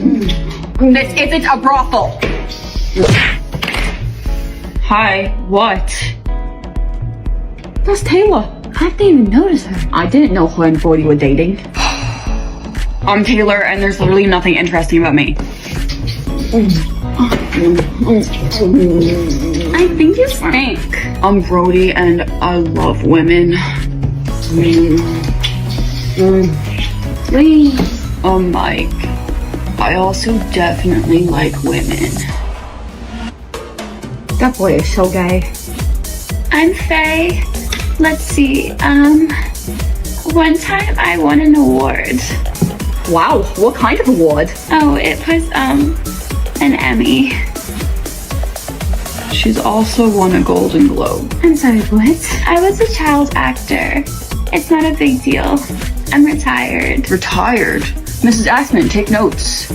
This isn't a brothel. Hi, what? That's Taylor. I didn't even notice her. I didn't know her and Brody were dating. I'm Taylor, and there's literally nothing interesting about me. I think you stink. I'm Brody, and I love women. Please. I'm Mike. I also definitely like women. That boy is so gay. I'm Faye. Let's see, one time I won an award. Wow, what kind of award? Oh, it was, an Emmy. She's also won a Golden Globe. I'm sorry, what? I was a child actor. It's not a big deal. I'm retired. Retired? Mrs. Assman, take notes.